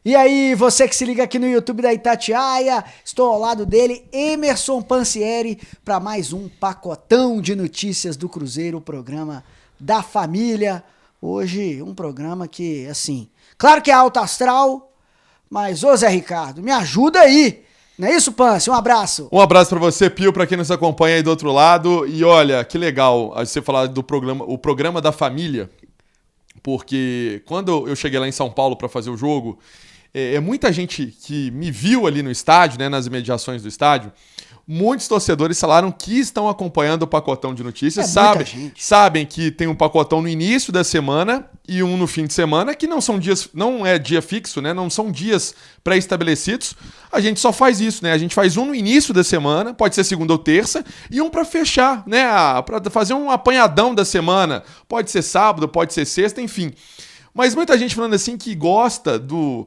E aí, você que se liga aqui no YouTube da Itatiaia, estou ao lado dele, Emerson Pansieri, para mais um pacotão de notícias do Cruzeiro, o programa da família. Hoje, um programa que, assim, claro que é alto astral, mas, ô Zé Ricardo, me ajuda aí. Não é isso, Pansi? Um abraço. Um abraço pra você, Pio, pra quem nos acompanha aí do outro lado. E olha, que legal você falar do programa, o programa da família, porque quando eu cheguei lá em São Paulo pra fazer o jogo, muita gente que me viu ali no estádio, né, nas imediações do estádio. Muitos torcedores falaram que estão acompanhando o pacotão de notícias, sabem que tem um pacotão no início da semana e um no fim de semana, que não são dias, não é dia fixo, né? Não são dias pré-estabelecidos. A gente só faz isso, né? A gente faz um no início da semana, pode ser segunda ou terça, e um para fechar, né? Para fazer um apanhadão da semana. Pode ser sábado, pode ser sexta, enfim. Mas muita gente falando assim que gosta do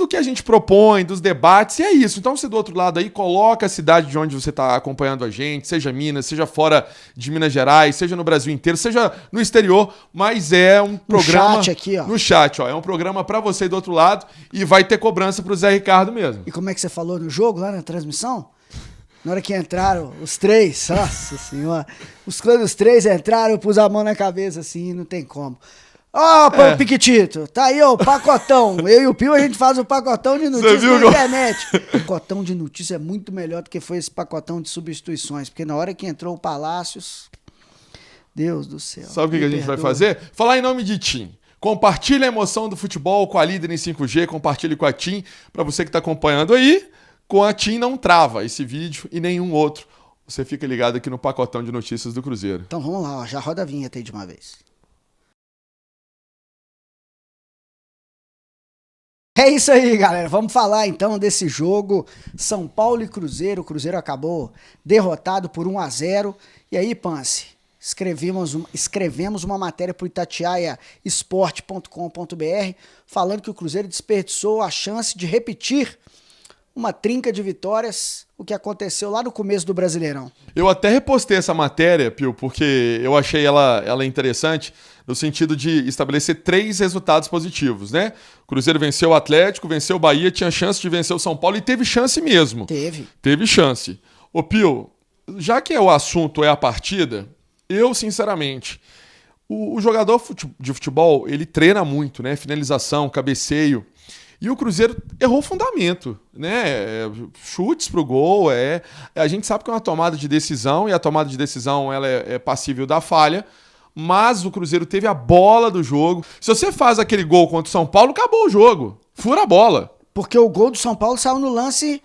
que a gente propõe, dos debates, e é isso. Então você do outro lado aí, coloca a cidade de onde você está acompanhando a gente, seja Minas, seja fora de Minas Gerais, seja no Brasil inteiro, seja no exterior, mas é um programa... No chat aqui, ó. No chat, ó. É um programa para você do outro lado e vai ter cobrança pro Zé Ricardo mesmo. E como é que você falou no jogo, lá na transmissão? Na hora que entraram os três, nossa senhora, os três entraram, eu pus a mão na cabeça assim, não tem como. Ó, Piquitito, tá aí, ó, o pacotão. Eu e o Pio, a gente faz o pacotão de notícias na internet. O pacotão de notícias é muito melhor do que foi esse pacotão de substituições, porque na hora que entrou o Palácios, Deus do céu. Sabe o que a gente vai fazer? Falar em nome de TIM. Compartilhe a emoção do futebol com a líder em 5G, compartilhe com a TIM, para você que tá acompanhando aí, com a TIM não trava esse vídeo e nenhum outro. Você fica ligado aqui no pacotão de notícias do Cruzeiro. Então vamos lá, ó, já roda a vinheta aí de uma vez. É isso aí, galera. Vamos falar então desse jogo São Paulo e Cruzeiro. O Cruzeiro acabou derrotado por 1-0. E aí, Pansi, escrevemos uma matéria para o itatiaiasport.com.br falando que o Cruzeiro desperdiçou a chance de repetir uma trinca de vitórias, o que aconteceu lá no começo do Brasileirão. Eu até repostei essa matéria, Pio, porque eu achei ela interessante no sentido de estabelecer 3 resultados positivos, né? O Cruzeiro venceu o Atlético, venceu o Bahia, tinha chance de vencer o São Paulo e teve chance mesmo. Teve chance. Ô, Pio, já que o assunto é a partida, eu, sinceramente, o jogador de futebol, ele treina muito, né? Finalização, cabeceio. E o Cruzeiro errou o fundamento, né? Chutes pro gol, a gente sabe que é uma tomada de decisão e a tomada de decisão ela é passível da falha, mas o Cruzeiro teve a bola do jogo. Se você faz aquele gol contra o São Paulo, acabou o jogo. Fura a bola. Porque o gol do São Paulo saiu no lance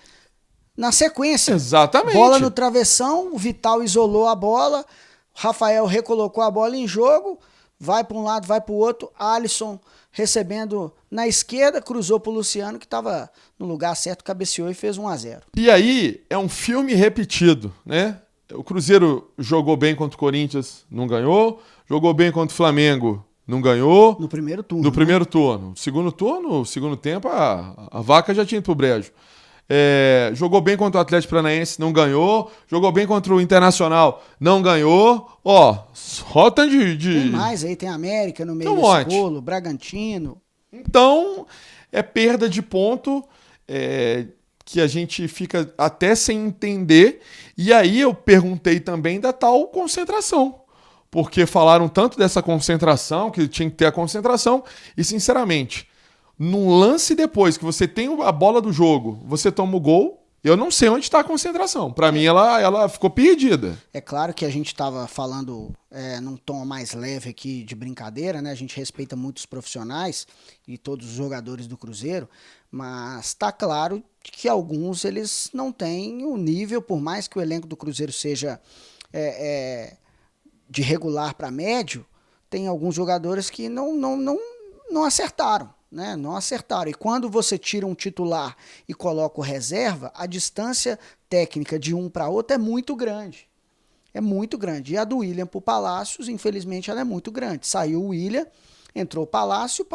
na sequência. Exatamente. Bola no travessão, o Vital isolou a bola, o Rafael recolocou a bola em jogo, vai para um lado, vai para o outro, Alisson recebendo na esquerda, cruzou pro Luciano, que estava no lugar certo, cabeceou e fez 1-0. E aí, é um filme repetido, né? O Cruzeiro jogou bem contra o Corinthians, não ganhou. Jogou bem contra o Flamengo, não ganhou. No primeiro turno. No primeiro turno. Segundo turno, segundo tempo, a vaca já tinha ido pro brejo. Jogou bem contra o Atlético Paranaense, não ganhou. Jogou bem contra o Internacional, não ganhou. Ó, rota de... Tem mais aí, tem América no meio desse bolo, Bragantino. Então, é perda de ponto que a gente fica até sem entender. E aí eu perguntei também da tal concentração. Porque falaram tanto dessa concentração, que tinha que ter a concentração. E, sinceramente... Num lance depois que você tem a bola do jogo, você toma o gol, eu não sei onde está a concentração. Para mim, ela ficou perdida. É claro que a gente estava falando num tom mais leve aqui de brincadeira, né? A gente respeita muito os profissionais e todos os jogadores do Cruzeiro, mas está claro que alguns eles não têm o nível, por mais que o elenco do Cruzeiro seja de regular para médio, tem alguns jogadores que não acertaram. Né, não acertaram. E quando você tira um titular e coloca o reserva, a distância técnica de um para outro é muito grande. É muito grande. E a do William para o Palácios, infelizmente, ela é muito grande. Saiu o William, entrou o Palácio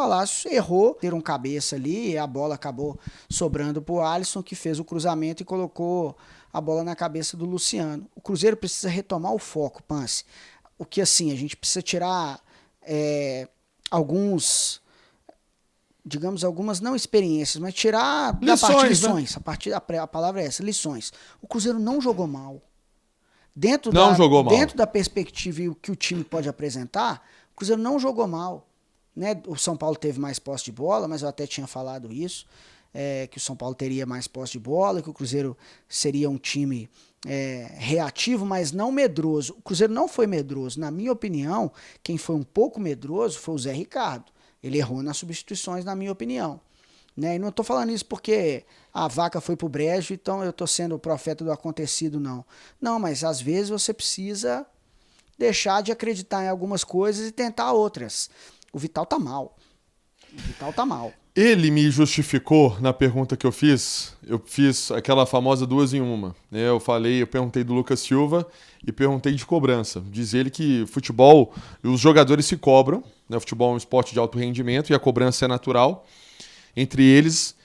errou, ter um cabeça ali, e a bola acabou sobrando para o Alisson, que fez o cruzamento e colocou a bola na cabeça do Luciano. O Cruzeiro precisa retomar o foco, Pansi. O que assim, a gente precisa tirar alguns digamos, algumas não experiências, mas tirar Lições, lições. A palavra é essa, lições. O Cruzeiro não jogou mal. Jogou mal. Dentro da perspectiva e o que o time pode apresentar, o Cruzeiro não jogou mal. Né? O São Paulo teve mais posse de bola, mas eu até tinha falado isso, que o São Paulo teria mais posse de bola, que o Cruzeiro seria um time reativo, mas não medroso. O Cruzeiro não foi medroso. Na minha opinião, quem foi um pouco medroso foi o Zé Ricardo. Ele errou nas substituições, na minha opinião. Né? E não estou falando isso porque a vaca foi pro brejo, então eu estou sendo o profeta do acontecido, não. Não, mas às vezes você precisa deixar de acreditar em algumas coisas e tentar outras. O Vital tá mal. O Vital tá mal. Ele me justificou na pergunta que eu fiz. Eu fiz aquela famosa 2 em 1. Né? Eu perguntei do Lucas Silva e perguntei de cobrança. Diz ele que futebol, os jogadores se cobram, né? O futebol é um esporte de alto rendimento e a cobrança é natural entre eles,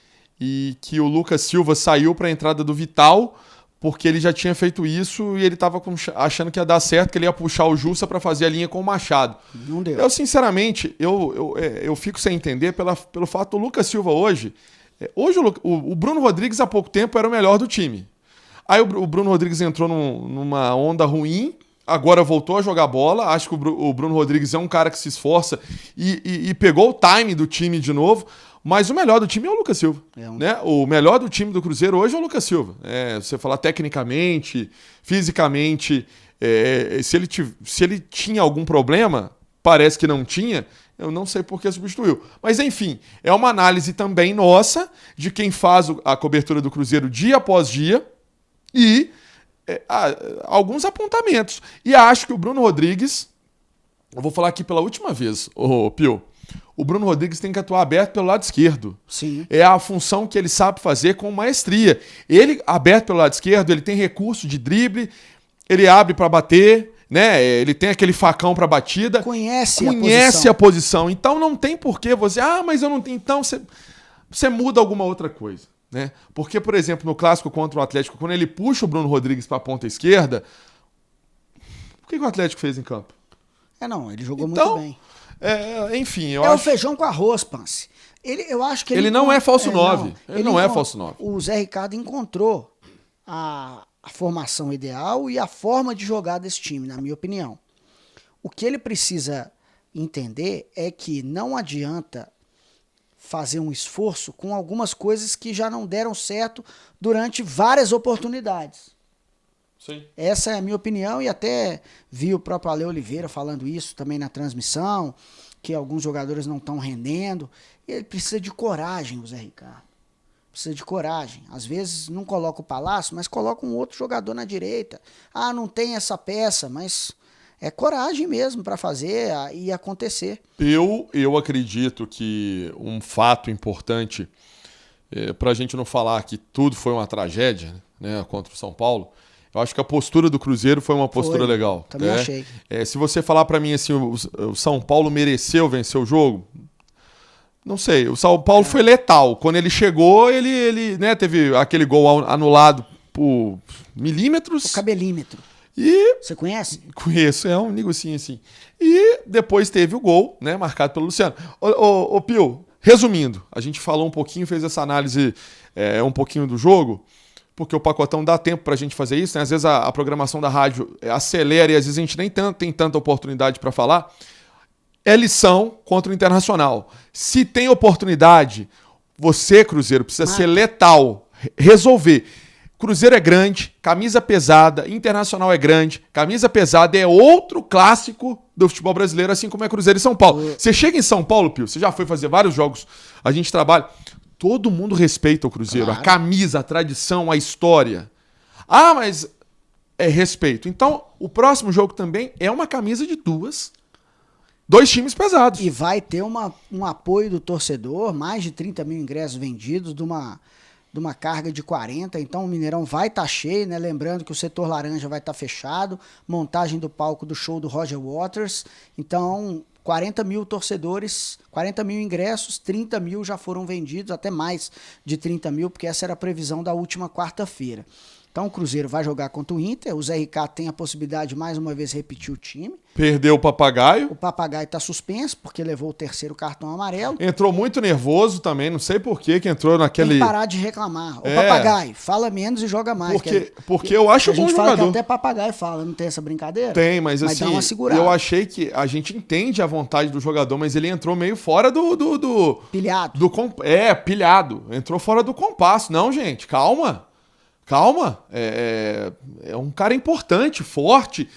e que o Lucas Silva saiu para a entrada do Vital porque ele já tinha feito isso e ele estava achando que ia dar certo, que ele ia puxar o Jussa para fazer a linha com o Machado. Não deu. Eu, sinceramente, eu fico sem entender pelo fato do Lucas Silva hoje. Hoje o Bruno Rodrigues, há pouco tempo, era o melhor do time. Aí o Bruno Rodrigues entrou numa onda ruim, agora voltou a jogar bola. Acho que o Bruno Rodrigues é um cara que se esforça e pegou o time do time de novo. Mas o melhor do time é o Lucas Silva. Né? O melhor do time do Cruzeiro hoje é o Lucas Silva. Você falar tecnicamente, fisicamente, se ele tinha algum problema, parece que não tinha, eu não sei por que substituiu. Mas enfim, é uma análise também nossa, de quem faz a cobertura do Cruzeiro dia após dia, e alguns apontamentos. E acho que o Bruno Rodrigues, eu vou falar aqui pela última vez, Pio, o Bruno Rodrigues tem que atuar aberto pelo lado esquerdo. Sim. É a função que ele sabe fazer com maestria. Ele, aberto pelo lado esquerdo, ele tem recurso de drible, ele abre para bater, né? Ele tem aquele facão para batida. Conhece a posição. Então não tem porquê você... mas eu não tenho... Então você muda alguma outra coisa. Né? Porque, por exemplo, no clássico contra o Atlético, quando ele puxa o Bruno Rodrigues para a ponta esquerda, o que o Atlético fez em campo? Ele jogou muito bem. Enfim, eu acho... o feijão com arroz, Pance. Eu acho que ele não é falso 9. Ele não é falso 9. O Zé Ricardo encontrou a formação ideal e a forma de jogar desse time, na minha opinião. O que ele precisa entender é que não adianta fazer um esforço com algumas coisas que já não deram certo durante várias oportunidades. Sim. Essa é a minha opinião, e até vi o próprio Ale Oliveira falando isso também na transmissão, que alguns jogadores não estão rendendo. E ele precisa de coragem, o Zé Ricardo. Precisa de coragem. Às vezes não coloca o Palácio, mas coloca um outro jogador na direita. Não tem essa peça, mas é coragem mesmo para fazer e acontecer. Eu acredito que um fato importante, para a gente não falar que tudo foi uma tragédia, né, contra o São Paulo, eu acho que a postura do Cruzeiro foi uma postura legal. Também achei. Se você falar para mim assim, o São Paulo mereceu vencer o jogo, não sei. O São Paulo foi letal. Quando ele chegou, ele né, teve aquele gol anulado por milímetros. O cabelímetro. Você conhece? Conheço, é um negocinho assim. E depois teve o gol, né, marcado pelo Luciano. Ô Pio, resumindo, a gente falou um pouquinho, fez essa análise um pouquinho do jogo, porque o pacotão dá tempo pra gente fazer isso, né? Às vezes a programação da rádio acelera e às vezes a gente nem tem tanta oportunidade para falar. É lição contra o Internacional. Se tem oportunidade, você, Cruzeiro, precisa ser letal, resolver. Cruzeiro é grande, camisa pesada, Internacional é grande, camisa pesada é outro clássico do futebol brasileiro, assim como é Cruzeiro e São Paulo. Você chega em São Paulo, Pio, você já foi fazer vários jogos, a gente trabalha... Todo mundo respeita o Cruzeiro, claro. A camisa, a tradição, a história. Mas é respeito. Então, o próximo jogo também é uma camisa de dois times pesados. E vai ter um apoio do torcedor, mais de 30 mil ingressos vendidos, de uma carga de 40. Então, o Mineirão vai estar cheio, né? Lembrando que o setor laranja vai estar fechado, montagem do palco do show do Roger Waters. Então... 40 mil torcedores, 40 mil ingressos, 30 mil já foram vendidos, até mais de 30 mil, porque essa era a previsão da última quarta-feira. Então o Cruzeiro vai jogar contra o Inter, o Zé Ricardo tem a possibilidade de mais uma vez repetir o time. Perdeu o Papagaio. O Papagaio está suspenso porque levou o terceiro cartão amarelo. Entrou muito nervoso também, não sei por que entrou naquele... Tem que parar de reclamar. O Papagaio, fala menos e joga mais. Porque eu acho bom jogador. A gente fala que até Papagaio fala, não tem essa brincadeira? Tem, mas assim, dá uma segurada. Eu achei que a gente entende a vontade do jogador, mas ele entrou meio fora do pilhado. Pilhado. Entrou fora do compasso. Não, gente, calma. Calma. É um cara importante, forte.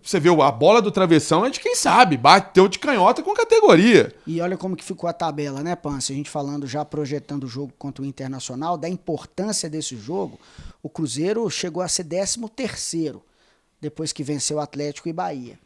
Você vê, a bola do travessão é de quem sabe, bateu de canhota com categoria. E olha como que ficou a tabela, né, Pança? A gente falando, já projetando o jogo contra o Internacional, da importância desse jogo, o Cruzeiro chegou a ser 13º, depois que venceu o Atlético e Bahia.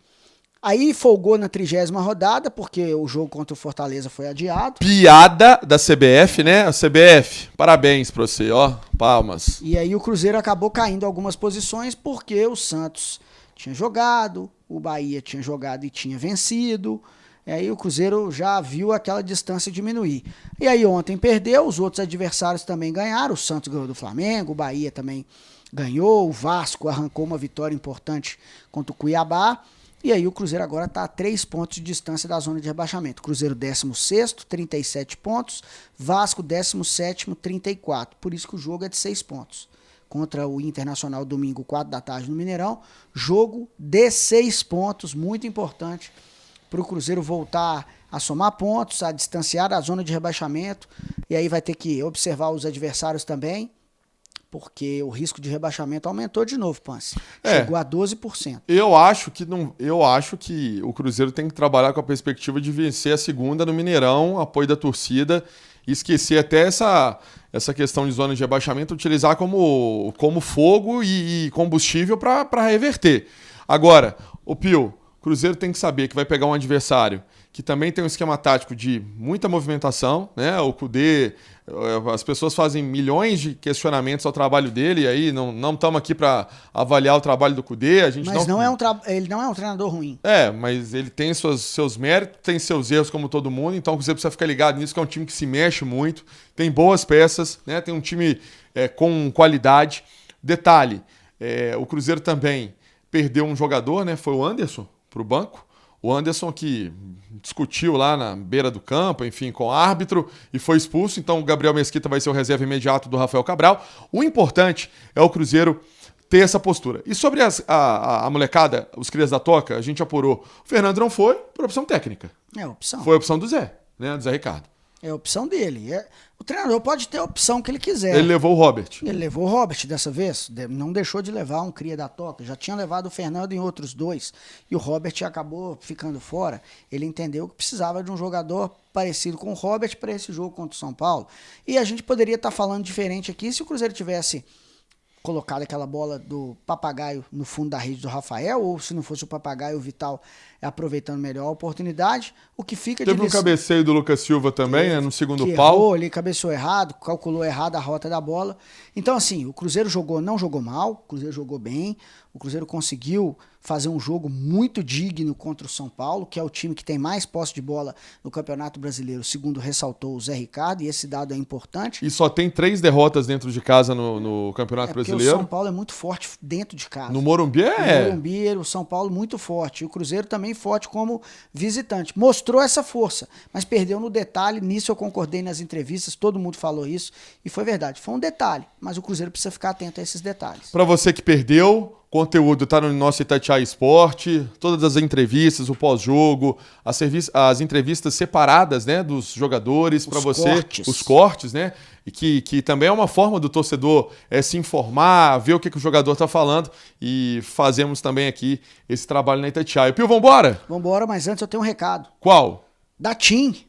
Aí folgou na 30ª rodada, porque o jogo contra o Fortaleza foi adiado. Piada da CBF, né? A CBF, parabéns pra você, ó, palmas. E aí o Cruzeiro acabou caindo algumas posições, porque o Santos tinha jogado, o Bahia tinha jogado e tinha vencido. E aí o Cruzeiro já viu aquela distância diminuir. E aí ontem perdeu, os outros adversários também ganharam. O Santos ganhou do Flamengo, o Bahia também ganhou, o Vasco arrancou uma vitória importante contra o Cuiabá. E aí o Cruzeiro agora está a 3 pontos de distância da zona de rebaixamento. Cruzeiro 16º, 37 pontos. Vasco 17º, 34. Por isso que o jogo é de 6 pontos. Contra o Internacional domingo, 4 da tarde no Mineirão. Jogo de 6 pontos, muito importante para o Cruzeiro voltar a somar pontos, a distanciar da zona de rebaixamento. E aí vai ter que observar os adversários também, porque o risco de rebaixamento aumentou de novo, Pance. Chegou a 12%. Eu acho que o Cruzeiro tem que trabalhar com a perspectiva de vencer a segunda no Mineirão, apoio da torcida, e esquecer até essa questão de zona de rebaixamento, utilizar como fogo e combustível para reverter. Agora, o Pio, o Cruzeiro tem que saber que vai pegar um adversário que também tem um esquema tático de muita movimentação, né? O Kudê, as pessoas fazem milhões de questionamentos ao trabalho dele, e aí não estamos aqui para avaliar o trabalho do Kudê. Mas ele não é um treinador ruim. Mas ele tem seus méritos, tem seus erros como todo mundo, então o Cruzeiro precisa ficar ligado nisso, que é um time que se mexe muito, tem boas peças, né? Tem um time com qualidade. Detalhe, o Cruzeiro também perdeu um jogador, né? Foi o Anderson para o banco. O Anderson que discutiu lá na beira do campo, enfim, com o árbitro e foi expulso. Então o Gabriel Mesquita vai ser o reserva imediato do Rafael Cabral. O importante é o Cruzeiro ter essa postura. E sobre a molecada, os crias da toca, a gente apurou. O Fernando não foi por opção técnica. Opção. Foi a opção do Zé, né? Do Zé Ricardo. É a opção dele. O treinador pode ter a opção que ele quiser. Ele levou o Robert. Ele levou o Robert dessa vez. Não deixou de levar um cria da toca. Já tinha levado o Fernando em outros 2. E o Robert acabou ficando fora. Ele entendeu que precisava de um jogador parecido com o Robert para esse jogo contra o São Paulo. E a gente poderia estar falando diferente aqui se o Cruzeiro tivesse colocado aquela bola do Papagaio no fundo da rede do Rafael, ou se não fosse o Papagaio, o Vital aproveitando melhor a oportunidade. O que fica Teve um cabeceio do Lucas Silva também, né, no segundo pau. Errou, ele cabeceou errado, calculou errado a rota da bola. Então, assim, o Cruzeiro não jogou mal, o Cruzeiro jogou bem, o Cruzeiro conseguiu fazer um jogo muito digno contra o São Paulo, que é o time que tem mais posse de bola no Campeonato Brasileiro, segundo ressaltou o Zé Ricardo, e esse dado é importante. E só tem 3 derrotas dentro de casa no Campeonato Brasileiro. O São Paulo é muito forte dentro de casa. No Morumbi No Morumbi, o São Paulo muito forte. E o Cruzeiro também forte como visitante. Mostrou essa força, mas perdeu no detalhe. Nisso eu concordei nas entrevistas, todo mundo falou isso, e foi verdade. Foi um detalhe, mas o Cruzeiro precisa ficar atento a esses detalhes. Para você que perdeu, conteúdo está no nosso Itatiaia Esporte, todas as entrevistas, o pós-jogo, as entrevistas separadas, né, dos jogadores para você, os cortes, né, e que também é uma forma do torcedor se informar, ver o que o jogador está falando, e fazemos também aqui esse trabalho na Itatiaia. Pio, vambora? Vambora, mas antes eu tenho um recado. Qual? Da TIM.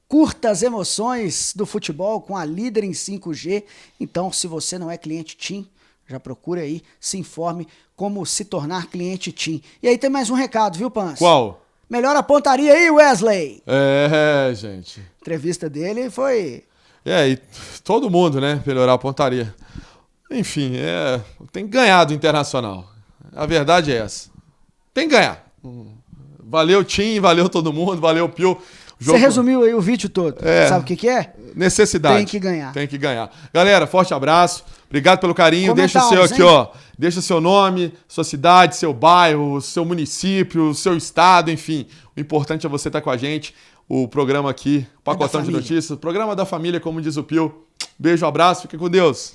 Curta as emoções do futebol com a líder em 5G. Então, se você não é cliente TIM, já procura aí, se informe como se tornar cliente TIM. E aí tem mais um recado, viu, Pans? Qual? Melhora a pontaria aí, Wesley! Gente. A entrevista dele foi... E todo mundo, né, melhorar a pontaria. Enfim, tem que ganhar do Internacional. A verdade é essa. Tem que ganhar. Valeu, TIM, valeu todo mundo, valeu, Pio. Você resumiu aí o vídeo todo. Sabe o que é? Necessidade. Tem que ganhar. Tem que ganhar. Galera, forte abraço. Obrigado pelo carinho. Deixa o seu aqui, ó. Deixa seu nome, sua cidade, seu bairro, seu município, seu estado, enfim. O importante é você estar com a gente. O programa aqui, Pacotão de Notícias, programa da família, como diz o Pio. Beijo, abraço, fica com Deus.